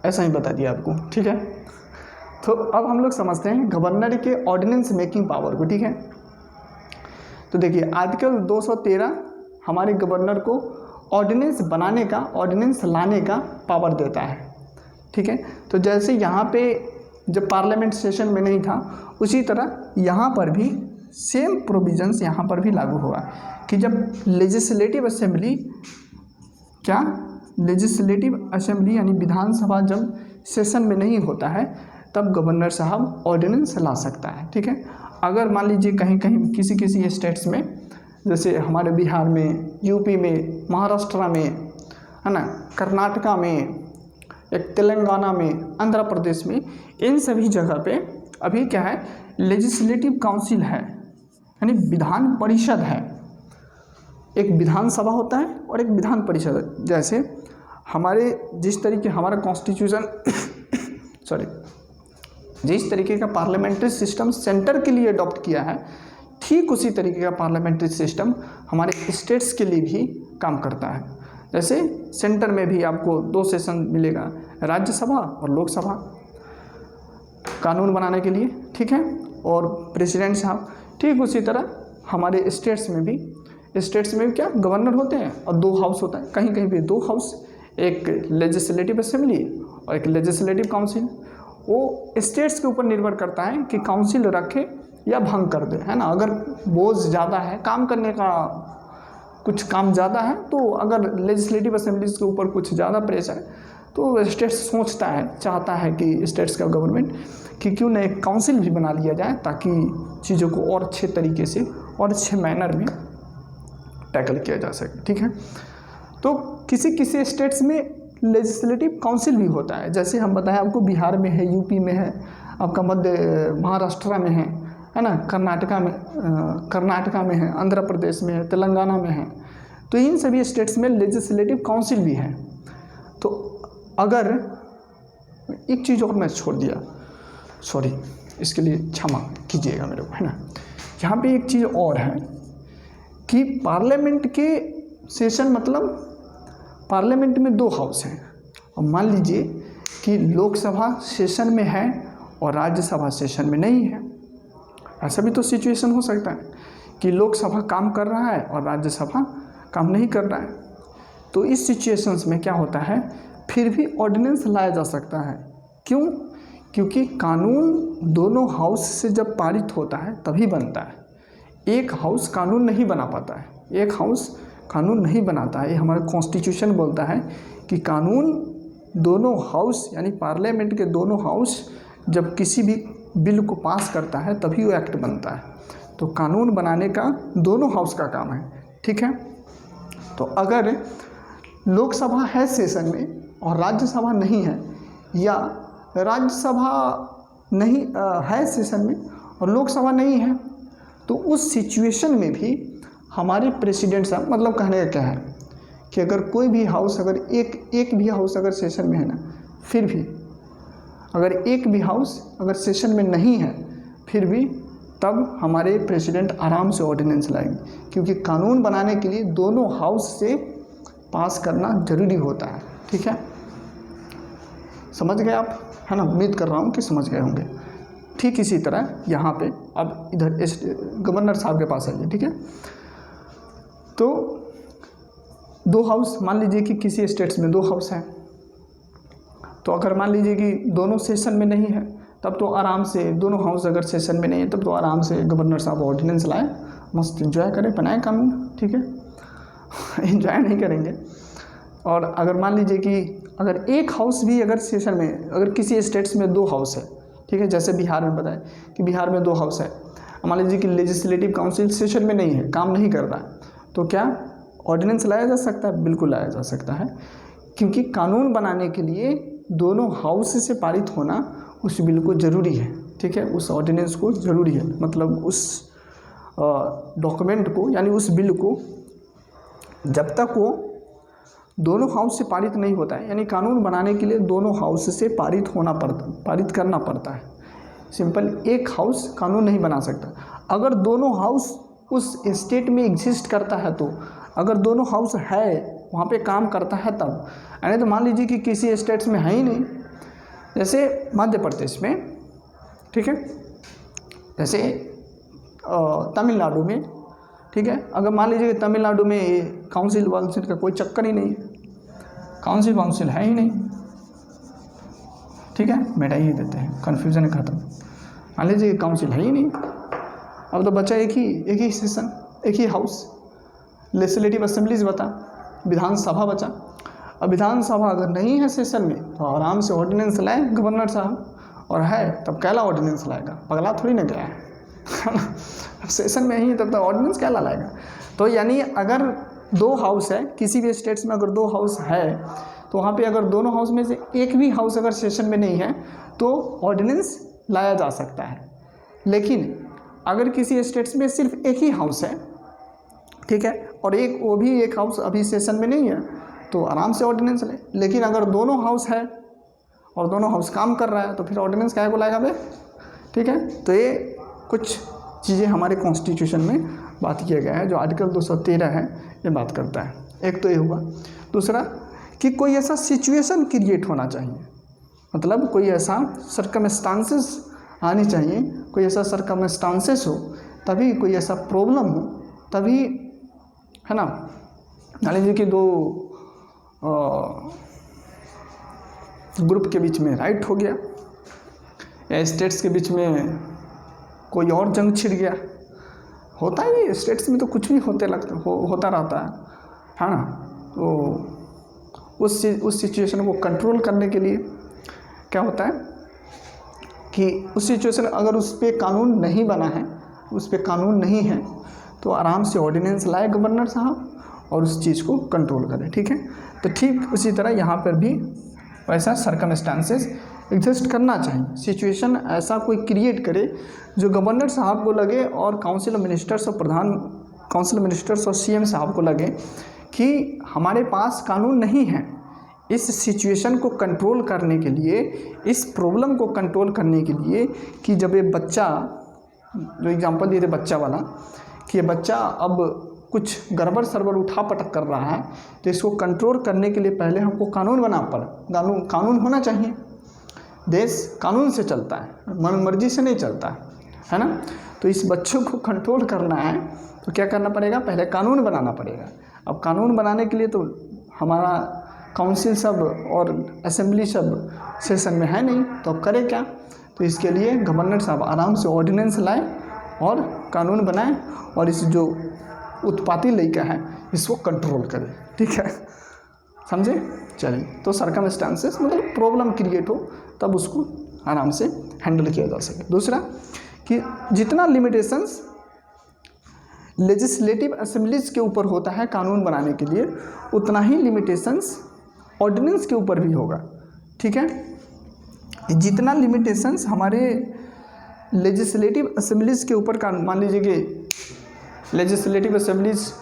[SPEAKER 1] ऐसा ही बता दिया आपको। ठीक है, तो अब हम लोग समझते हैं गवर्नर के ऑर्डिनेंस मेकिंग पावर को। ठीक है, तो देखिए आर्टिकल 213 हमारे गवर्नर को ऑर्डिनेंस बनाने का, ऑर्डिनेंस लाने का पावर देता है। ठीक है, तो जैसे यहाँ पे जब पार्लियामेंट सेशन में नहीं था, उसी तरह यहाँ पर भी सेम प्रोविजंस यहाँ पर भी लागू हुआ कि जब लेजिस्लेटिव असेंबली यानी विधानसभा जब सेशन में नहीं होता है, तब गवर्नर साहब ऑर्डिनेंस ला सकता है। ठीक है, अगर मान लीजिए कहीं किसी स्टेट्स में, जैसे हमारे बिहार में, यूपी में, महाराष्ट्र में, है ना, कर्नाटका में, एक तेलंगाना में, आंध्र प्रदेश में, इन सभी जगह पे अभी क्या है, लेजिस्लेटिव काउंसिल है, यानी विधान परिषद है। एक विधानसभा होता है और एक विधान परिषद। जैसे हमारे जिस तरीके हमारा कॉन्स्टिट्यूशन जिस तरीके का पार्लियामेंट्री सिस्टम सेंटर के लिए अडॉप्ट किया है, ठीक उसी तरीके का पार्लियामेंट्री सिस्टम हमारे स्टेट्स के लिए भी काम करता है। जैसे सेंटर में भी आपको 2 सेशन मिलेगा, राज्यसभा और लोकसभा, कानून बनाने के लिए। ठीक है, और प्रेसिडेंट साहब, ठीक उसी तरह हमारे स्टेट्स में भी क्या गवर्नर होते हैं और 2 हाउस होता है, कहीं भी 2 हाउस, एक लेजिस्लेटिव असेंबली और एक लेजिस्लेटिव काउंसिल। वो स्टेट्स के ऊपर निर्भर करता है कि काउंसिल रखे या भंग कर दे, है ना। अगर बोझ ज़्यादा है, काम करने का कुछ काम ज़्यादा है, तो अगर लेजिस्लेटिव असेंबलीज के ऊपर कुछ ज़्यादा प्रेशर है, तो स्टेट्स सोचता है, चाहता है कि स्टेट्स का गवर्नमेंट कि क्यों न एक काउंसिल भी बना लिया जाए, ताकि चीज़ों को और अच्छे तरीके से और अच्छे मैनर में टैकल किया जा सके। ठीक है, तो किसी स्टेट्स में लेजिस्लेटिव काउंसिल भी होता है। जैसे हम बताएं आपको, बिहार में है, यूपी में है, आपका महाराष्ट्र में है ना, कर्नाटका में है, आंध्र प्रदेश में है, तेलंगाना में है। तो इन सभी स्टेट्स में लेजिस्लेटिव काउंसिल भी है। तो अगर एक चीज़ और मैं छोड़ दिया, सॉरी, इसके लिए क्षमा कीजिएगा मेरे को, है ना, यहाँ पे एक चीज़ और है कि पार्लियामेंट के सेशन मतलब पार्लियामेंट में 2 हाउस हैं, और मान लीजिए कि लोकसभा सेशन में है और राज्यसभा सेशन में नहीं है। ऐसा भी तो सिचुएशन हो सकता है कि लोकसभा काम कर रहा है और राज्यसभा काम नहीं कर रहा है। तो इस सिचुएशंस में क्या होता है, फिर भी ऑर्डिनेंस लाया जा सकता है। क्यों? क्योंकि कानून दोनों हाउस से जब पारित होता है तभी बनता है। एक हाउस कानून नहीं बना पाता है, एक हाउस कानून नहीं बनाता है। ये हमारा कॉन्स्टिट्यूशन बोलता है कि कानून दोनों हाउस यानी पार्लियामेंट के दोनों हाउस जब किसी भी बिल को पास करता है तभी वो एक्ट बनता है। तो कानून बनाने का दोनों हाउस का काम है, ठीक है। तो अगर लोकसभा है सेशन में और राज्यसभा नहीं है, या राज्यसभा नहीं है सेशन में और लोकसभा नहीं है, तो उस सिचुएशन में भी हमारे प्रेसिडेंट साहब, मतलब कहने का क्या है कि अगर कोई भी हाउस अगर एक भी हाउस अगर सेशन में है ना, फिर भी अगर एक भी हाउस अगर सेशन में नहीं है, फिर भी तब हमारे प्रेसिडेंट आराम से ऑर्डिनेंस लाएंगे, क्योंकि कानून बनाने के लिए दोनों हाउस से पास करना जरूरी होता है, ठीक है। समझ गए आप, है ना? उम्मीद कर रहा हूँ कि समझ गए होंगे। ठीक इसी तरह यहाँ पे अब इधर गवर्नर साहब के पास आइए, ठीक है। तो 2 हाउस, मान लीजिए कि किसी स्टेट्स में 2 हाउस हैं, तो अगर मान लीजिए कि दोनों सेशन में नहीं है, तब तो आराम से दोनों हाउस अगर सेशन में नहीं है तब तो आराम से गवर्नर साहब ऑर्डिनेंस लाए, मस्त एंजॉय करें, बनाए कानून, ठीक है। एंजॉय नहीं करेंगे। और अगर मान लीजिए कि अगर एक हाउस भी अगर सेशन में, अगर किसी स्टेट्स में 2 हाउस है, ठीक है, जैसे बिहार में बताएं कि बिहार में 2 हाउस है, मान लीजिए कि लेजिस्लेटिव काउंसिल सेशन में नहीं है, काम नहीं कर रहा है, तो क्या ऑर्डिनेंस लाया जा सकता है? बिल्कुल लाया जा सकता है, क्योंकि कानून बनाने के लिए दोनों हाउस से पारित होना उस बिल को ज़रूरी है, ठीक है, उस ऑर्डिनेंस को ज़रूरी है, मतलब उस डॉक्यूमेंट को यानी उस बिल को जब तक वो दोनों हाउस से पारित नहीं होता है, यानी कानून बनाने के लिए दोनों हाउस से पारित करना पड़ता है। सिंपल एक हाउस कानून नहीं बना सकता। अगर दोनों हाउस उस स्टेट में एग्जिस्ट करता है, तो अगर दोनों हाउस है वहाँ पे काम करता है तब, यानी तो मान लीजिए कि किसी स्टेट्स में है ही नहीं, जैसे मध्य प्रदेश में, ठीक है, जैसे तमिलनाडु में, ठीक है, अगर मान लीजिए कि तमिलनाडु में काउंसिल वाउंसिल का कोई चक्कर ही नहीं है, काउंसिल वाउंसिल है ही नहीं, ठीक है, मिटा ही देते हैं, कन्फ्यूजन खत्म। मान लीजिए कि काउंसिल है ही नहीं, अब तो बचा एक ही सेशन, एक ही हाउस, लेजिस्लेटिव असेंबलीज बता, विधानसभा बचा। अब विधानसभा अगर नहीं है सेशन में तो आराम से ऑर्डिनेंस लाए गवर्नर साहब, और है तब कैला ऑर्डिनेंस लाएगा, पगला थोड़ी ना गया है अब सेशन में ही तब तक ऑर्डिनेंस कैला लाएगा। तो यानी अगर 2 हाउस है, किसी भी स्टेट्स में अगर 2 हाउस है, तो वहाँ पे अगर दोनों हाउस में से एक भी हाउस अगर सेशन में नहीं है तो ऑर्डिनेंस लाया जा सकता है। लेकिन अगर किसी स्टेट्स में सिर्फ एक ही हाउस है, ठीक है, और वो भी एक हाउस अभी सेशन में नहीं है, तो आराम से ऑर्डिनेंस ले। लेकिन अगर दोनों हाउस है और दोनों हाउस काम कर रहा है तो फिर ऑर्डिनेंस क्या को लाएगा बे, ठीक है। तो ये कुछ चीज़ें हमारे कॉन्स्टिट्यूशन में बात किया गया है, जो आर्टिकल 213 है ये बात करता है। एक तो ये हुआ। दूसरा कि कोई ऐसा सिचुएशन क्रिएट होना चाहिए, मतलब कोई ऐसा सर्कमस्टांसेस आनी चाहिए, कोई ऐसा सर्कमस्टांसेस हो, तभी कोई ऐसा प्रॉब्लम हो, तभी, है ना। मान लीजिए कि 2 ग्रुप के बीच में राइट हो गया, या स्टेट्स के बीच में कोई और जंग छिड़ गया, होता ही स्टेट्स में तो कुछ भी होता रहता है ना। तो उस सिचुएशन को कंट्रोल करने के लिए क्या होता है कि उस सिचुएशन अगर उस पर कानून नहीं बना है, उस पर कानून नहीं है, तो आराम से ऑर्डिनेंस लाए गवर्नर साहब और उस चीज़ को कंट्रोल करें, ठीक है। तो ठीक उसी तरह यहाँ पर भी वैसा सर्कमस्टांसेस एग्जिस्ट करना चाहिए, सिचुएशन ऐसा कोई क्रिएट करे जो गवर्नर साहब को लगे और काउंसिल मिनिस्टर्स और सीएम साहब को लगे कि हमारे पास कानून नहीं है। इस सिचुएशन को कंट्रोल करने के लिए, इस प्रॉब्लम को कंट्रोल करने के लिए कि जब ये बच्चा जो एग्जांपल दिए थे बच्चा वाला, कि ये बच्चा अब कुछ गड़बड़ सरबड़ उठा पटक कर रहा है, तो इसको कंट्रोल करने के लिए पहले हमको कानून बनाना पड़ा। कानून होना चाहिए। देश कानून से चलता है, मन मर्जी से नहीं चलता है ना। तो इस बच्चों को कंट्रोल करना है तो क्या करना पड़ेगा, पहले कानून बनाना पड़ेगा। अब कानून बनाने के लिए तो हमारा काउंसिल सब और असेंबली सब सेशन में है नहीं, तो अब करें क्या। तो इसके लिए गवर्नर साहब आराम से ऑर्डिनेंस लाएं और कानून बनाएं और इस जो उत्पाती लड़का है इसको कंट्रोल करें। ठीक है, समझे। चलिए, तो सर्कमस्टांसेस मतलब प्रॉब्लम क्रिएट हो तब उसको आराम से हैंडल किया जा सके। दूसरा कि जितना लिमिटेशंस लेजिस्लेटिव असेंबलीज के ऊपर होता है कानून बनाने के लिए, उतना ही लिमिटेशंस ऑर्डिनेंस के ऊपर भी होगा। ठीक है, जितना लिमिटेशंस हमारे लेजिस्लेटिव असेंबलीज के ऊपर कानून, मान लीजिए कि लेजिस्लेटिव असेंबलीज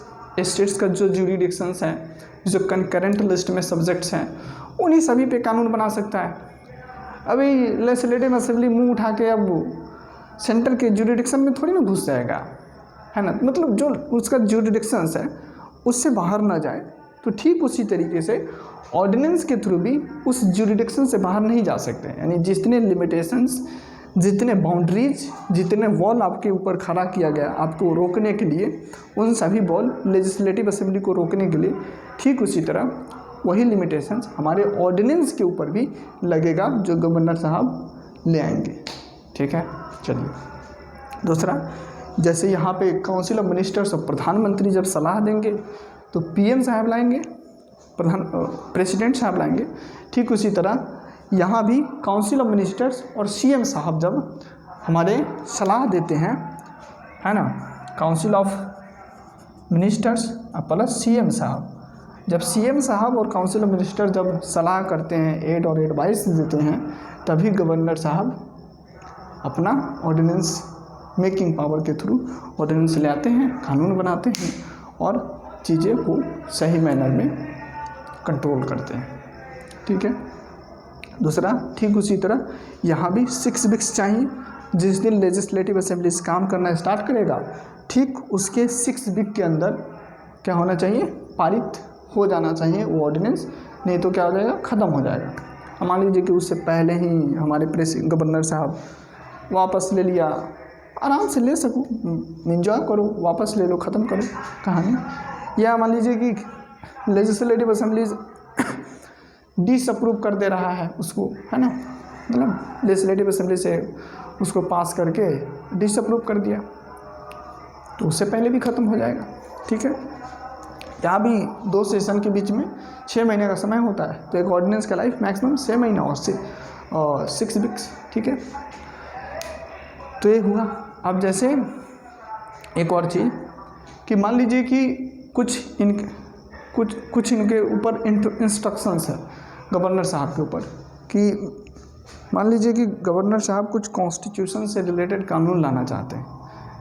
[SPEAKER 1] स्टेट्स का जो ज्यूरिडिक्शंस हैं, जो कंकरेंट लिस्ट में सब्जेक्ट्स हैं, उन्हीं सभी पे कानून बना सकता है। अभी लेजिस्लेटिव असेंबली मुंह उठा के अब सेंटर के ज्यूरिडिक्शन में थोड़ी ना घुस जाएगा, है ना। मतलब जो उसका ज्यूरिडिक्शंस है उससे बाहर ना जाए। तो ठीक उसी तरीके से ऑर्डिनेंस के थ्रू भी उस ज्यूरिडिक्शन से बाहर नहीं जा सकते। यानी जितने लिमिटेशंस, जितने बाउंड्रीज, जितने वॉल आपके ऊपर खड़ा किया गया आपको रोकने के लिए, उन सभी वॉल लेजिस्लेटिव असेंबली को रोकने के लिए, ठीक उसी तरह वही लिमिटेशंस हमारे ऑर्डिनेंस के ऊपर भी लगेगा जो गवर्नर साहब ले आएंगे। ठीक है, चलिए। दूसरा, जैसे यहाँ पे काउंसिल ऑफ मिनिस्टर्स और प्रधानमंत्री जब सलाह देंगे तो पीएम साहब लाएंगे, प्रेसिडेंट साहब लाएंगे। ठीक उसी तरह यहाँ भी काउंसिल ऑफ मिनिस्टर्स और सीएम साहब जब हमारे सलाह देते हैं, है ना, council of ministers plus CM साहब, जब सीएम साहब और काउंसिल ऑफ मिनिस्टर जब सलाह करते हैं, एड और एडवाइस देते हैं, तभी गवर्नर साहब अपना ऑर्डिनेंस मेकिंग पावर के थ्रू ऑर्डिनेंस ले आते हैं, कानून बनाते हैं और चीज़ें को सही मैनर में कंट्रोल करते हैं। ठीक है। दूसरा, ठीक उसी तरह यहाँ भी 6 वीक्स चाहिए। जिस दिन लेजिस्लेटिव असेंबलीज काम करना स्टार्ट करेगा, ठीक उसके 6 वीक के अंदर क्या होना चाहिए, पारित हो जाना चाहिए वो ऑर्डिनेंस, नहीं तो क्या हो जाएगा, ख़त्म हो जाएगा। मान लीजिए कि उससे पहले ही हमारे गवर्नर साहब वापस ले लिया, आराम से ले सको, इंजॉय करो, वापस ले लो, ख़त्म करो कहानी। या मान लीजिए कि लेजिस्लेटिव असेंबलीज डिसअप्रूव कर दे रहा है उसको, है ना, मतलब लेजिस्लेटिव असेंबली से उसको पास करके डिसअप्रूव कर दिया, तो उससे पहले भी ख़त्म हो जाएगा। ठीक है। यहाँ भी 2 सेशन के बीच में 6 महीने का समय होता है, तो एक ऑर्डिनेंस का लाइफ मैक्सिमम 6 महीना और 6 वीक्स। ठीक है, तो ये हुआ। अब जैसे एक और चीज़ कि मान लीजिए कि कुछ इनके ऊपर इंस्ट्रक्शंस है गवर्नर साहब के ऊपर, कि मान लीजिए कि गवर्नर साहब कुछ कॉन्स्टिट्यूशन से रिलेटेड कानून लाना चाहते हैं।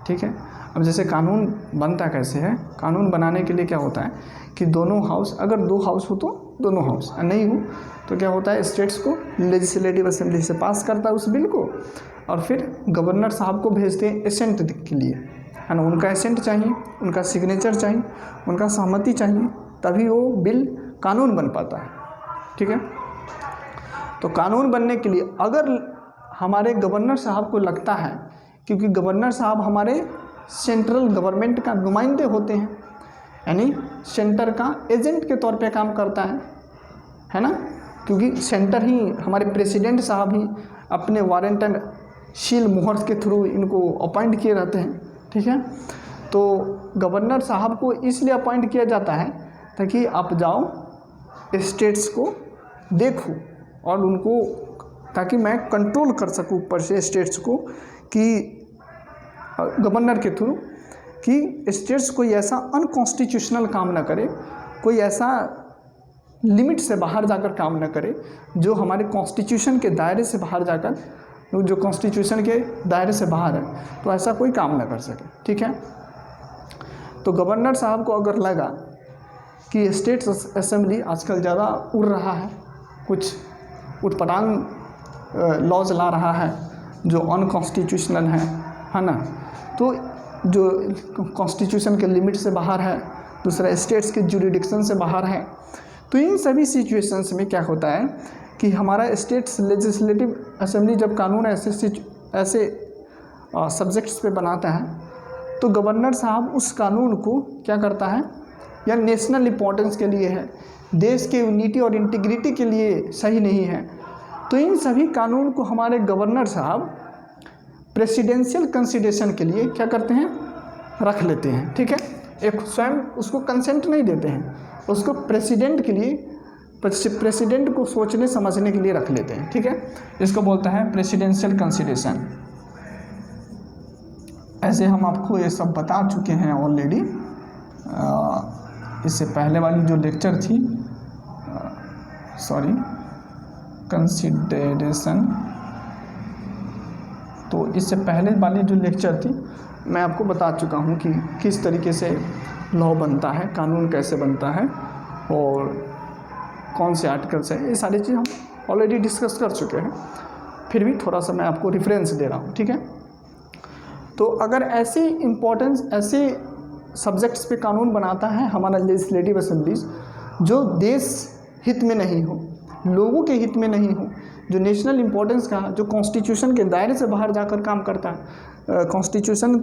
[SPEAKER 1] ठीक है। अब जैसे कानून बनता कैसे है, कानून बनाने के लिए क्या होता है कि दोनों हाउस, अगर 2 हाउस हो तो दोनों हाउस, नहीं हो तो क्या होता है, स्टेट्स को लेजिस्लेटिव असेंबली से पास करता है उस बिल को, और फिर गवर्नर साहब को भेजते हैं एसेंट के लिए, है ना। उनका एसेंट चाहिए, उनका सिग्नेचर चाहिए, उनका सहमति चाहिए, तभी वो बिल कानून बन पाता है। ठीक है। तो कानून बनने के लिए अगर हमारे गवर्नर साहब को लगता है, क्योंकि गवर्नर साहब हमारे सेंट्रल गवर्नमेंट का नुमाइंदे होते हैं, यानी सेंटर का एजेंट के तौर पे काम करता है ना, क्योंकि सेंटर ही, हमारे प्रेसिडेंट साहब ही अपने वारंट एंड शील मुहर के थ्रू इनको अपॉइंट किए रहते हैं। ठीक है। तो गवर्नर साहब को इसलिए अपॉइंट किया जाता है ताकि आप जाओ स्टेट्स को देखो और उनको, ताकि मैं कंट्रोल कर सकूं ऊपर से स्टेट्स को, कि गवर्नर के थ्रू, कि स्टेट्स कोई ऐसा अनकॉन्स्टिट्यूशनल काम ना करे, कोई ऐसा लिमिट से बाहर जाकर काम ना करे जो हमारे कॉन्स्टिट्यूशन के दायरे से बाहर जाकर, जो कॉन्स्टिट्यूशन के दायरे से बाहर है, तो ऐसा कोई काम ना कर सके। ठीक है। तो गवर्नर साहब को अगर लगा कि स्टेट असेंबली आजकल ज़्यादा उड़ रहा है, कुछ उटपटांग लॉज ला रहा है जो अनकॉन्स्टिट्यूशनल है है ना। तो जो कॉन्स्टिट्यूशन के लिमिट से बाहर है, दूसरा स्टेट्स के जुरिडिक्शन से बाहर है। तो इन सभी सिचुएशंस में क्या होता है कि हमारा स्टेट्स लेजिस्लेटिव असेंबली जब कानून ऐसे सब्जेक्ट्स पे बनाता है तो गवर्नर साहब उस कानून को क्या करता है, या नेशनल इम्पोर्टेंस के लिए है, देश के यूनिटी और इंटीग्रिटी के लिए सही नहीं है, तो इन सभी कानून को हमारे गवर्नर साहब प्रेसिडेंशियल कंसिडरेशन के लिए क्या करते हैं, रख लेते हैं। ठीक है, एक स्वयं उसको कंसेंट नहीं देते हैं, उसको प्रेसिडेंट के लिए, प्रेसिडेंट को सोचने समझने के लिए रख लेते हैं। ठीक है, इसको बोलता है प्रेसिडेंशियल कंसिडरेशन। ऐसे हम आपको ये सब बता चुके हैं ऑलरेडी। इससे पहले वाली जो लेक्चर थी, कंसिडरेशन, तो इससे पहले वाली जो लेक्चर थी मैं आपको बता चुका हूँ कि किस तरीके से लॉ बनता है, कानून कैसे बनता है और कौन से आर्टिकल्स है, ये सारी चीज़ हम ऑलरेडी डिस्कस कर चुके हैं। फिर भी थोड़ा सा मैं आपको रेफरेंस दे रहा हूँ। ठीक है, तो अगर ऐसे इम्पोर्टेंस ऐसे सब्जेक्ट्स पे कानून बनाता है हमारा लेजिस्लेटिव असेंबलीज, जो देश हित में नहीं हो, लोगों के हित में नहीं हो, जो नेशनल इम्पोर्टेंस का, जो कॉन्स्टिट्यूशन के दायरे से बाहर जाकर काम करता है, कॉन्स्टिट्यूशन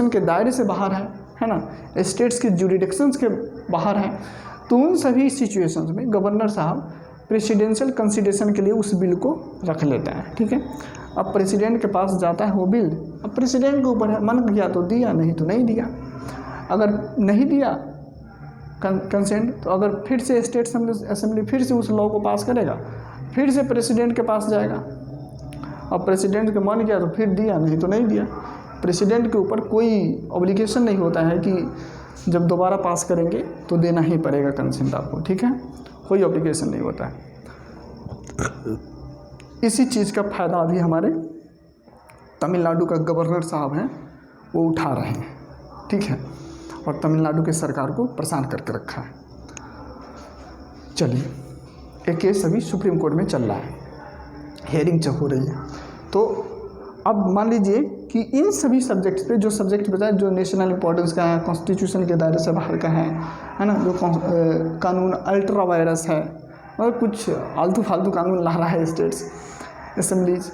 [SPEAKER 1] के दायरे से बाहर है ना, स्टेट्स के जुरिडिक्शंस के बाहर है, तो उन सभी सिचुएशंस में गवर्नर साहब प्रेसिडेंशियल कंसिडरेशन के लिए उस बिल को रख लेता है। ठीक है, अब प्रेसिडेंट के पास जाता है वो बिल, अब प्रेसिडेंट के ऊपर है, मन किया तो दिया, नहीं तो नहीं दिया। अगर नहीं दिया कंसेंट, तो अगर फिर से स्टेट असेंबली फिर से उस लॉ को पास करेगा, फिर से प्रेसिडेंट के पास जाएगा। अब प्रेसिडेंट का मन किया तो फिर दिया, नहीं तो नहीं दिया। प्रेसिडेंट के ऊपर कोई ऑब्लिगेशन नहीं होता है कि जब दोबारा पास करेंगे तो देना ही पड़ेगा कंसेंट आपको। ठीक है, कोई ऑब्लिगेशन नहीं होता है। इसी चीज़ का फ़ायदा अभी हमारे तमिलनाडु का गवर्नर साहब हैं वो उठा रहे हैं। ठीक है, और तमिलनाडु की सरकार को परेशान करके रखा है। चलिए, एक केस अभी सुप्रीम कोर्ट में चल रहा है, हेयरिंग हो रही है। तो अब मान लीजिए कि इन सभी सब्जेक्ट्स पे, जो सब्जेक्ट बताए जो नेशनल इंपॉर्टेंस का है, कॉन्स्टिट्यूशन के दायरे से बाहर का है ना, जो कानून अल्ट्रा वायरस है और कुछ आलतू फालतू कानून ला रहा है स्टेट्स असेंबलीज,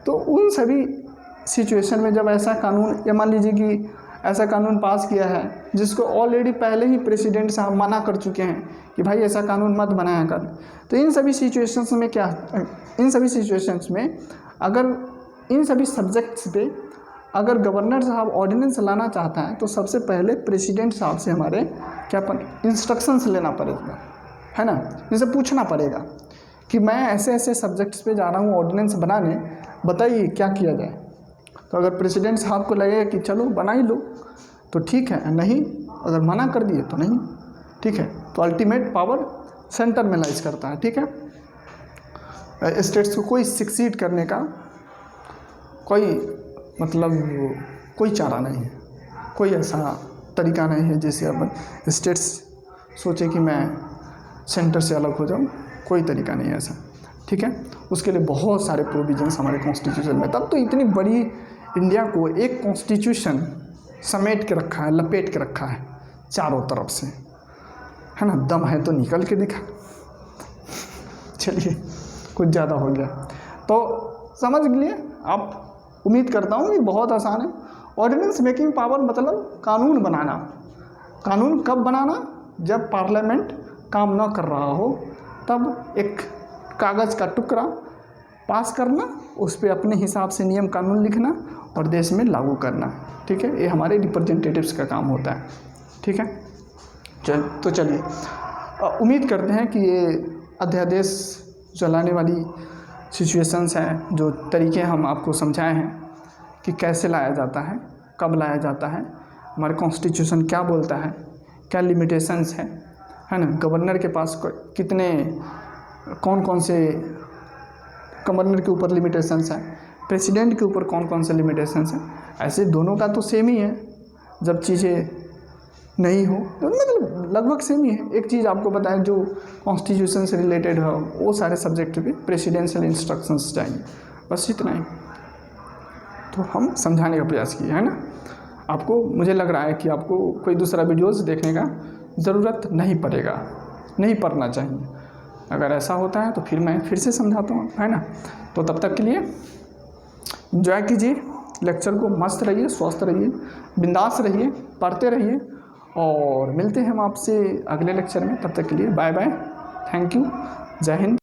[SPEAKER 1] तो उन सभी सिचुएशन में जब ऐसा कानून, या मान लीजिए कि ऐसा कानून पास किया है जिसको ऑलरेडी पहले ही प्रेसिडेंट साहब मना कर चुके हैं कि भाई ऐसा कानून मत बनाया कर, तो इन सभी सिचुएशंस में क्या, इन सभी सिचुएशंस में अगर इन सभी सब्जेक्ट्स पे अगर गवर्नर साहब ऑर्डिनेंस लाना चाहता है तो सबसे पहले प्रेसिडेंट साहब से हमारे क्या इंस्ट्रक्शंस लेना पड़ेगा, है ना, इनसे पूछना पड़ेगा कि मैं ऐसे ऐसे सब्जेक्ट्स पे जा रहा हूँ ऑर्डिनेंस बनाने, बताइए क्या किया जाए। तो अगर प्रेसिडेंट साहब को लगेगा कि चलो बना ही लो तो ठीक है, नहीं अगर मना कर दिए तो नहीं। ठीक है, तो अल्टीमेट पावर सेंटर में लाइज करता है। ठीक है, स्टेट्स को कोई सक्सीड करने का कोई मतलब कोई चारा नहीं है, कोई ऐसा तरीका नहीं है जैसे अब स्टेट्स सोचे कि मैं सेंटर से अलग हो जाऊं, कोई तरीका नहीं है ऐसा। ठीक है, उसके लिए बहुत सारे प्रोविजंस हमारे कॉन्स्टिट्यूशन में, तब तो इतनी बड़ी इंडिया को एक कॉन्स्टिट्यूशन समेट के रखा है, लपेट के रखा है चारों तरफ से, है ना, दम है तो निकल के दिखा। चलिए, कुछ ज़्यादा हो गया तो समझ लिए आप। उम्मीद करता हूँ कि बहुत आसान है। ऑर्डिनेंस मेकिंग पावर मतलब कानून बनाना। कानून कब बनाना? जब पार्लियामेंट काम न कर रहा हो तब एक कागज़ का टुकड़ा पास करना, उस पर अपने हिसाब से नियम कानून लिखना और देश में लागू करना। ठीक है, ये हमारे रिप्रेजेंटेटिव्स का काम होता है। ठीक है, तो चलिए, उम्मीद करते हैं कि ये अध्यादेश चलाने वाली सिचुएशंस हैं, जो तरीके हम आपको समझाए हैं कि कैसे लाया जाता है, कब लाया जाता है, हमारे कॉन्स्टिट्यूशन क्या बोलता है, क्या लिमिटेशंस है ना, गवर्नर के पास कितने कौन कौन से गवर्नर के ऊपर लिमिटेशंस हैं, प्रेसिडेंट के ऊपर कौन कौन से लिमिटेशंस हैं। ऐसे दोनों का तो सेम ही है, जब चीज़ें नहीं हो तो मतलब लगभग सेम ही है। एक चीज़ आपको बताएं, जो कॉन्स्टिट्यूशन से रिलेटेड है वो सारे सब्जेक्ट पे प्रेसिडेंशियल इंस्ट्रक्शंस चाहिए, बस इतना ही। तो हम समझाने का प्रयास किए, है ना। आपको, मुझे लग रहा है कि आपको कोई दूसरा वीडियोज़ देखने का ज़रूरत नहीं पड़ेगा, नहीं पड़ना चाहिए। अगर ऐसा होता है तो फिर मैं फिर से समझाता हूँ, है ना। तो तब तक के लिए एंजॉय कीजिए लेक्चर को, मस्त रहिए, स्वस्थ रहिए, बिंदास रहिए, पढ़ते रहिए, और मिलते हैं हम आपसे अगले लेक्चर में। तब तक के लिए बाय बाय, थैंक यू, जय हिंद।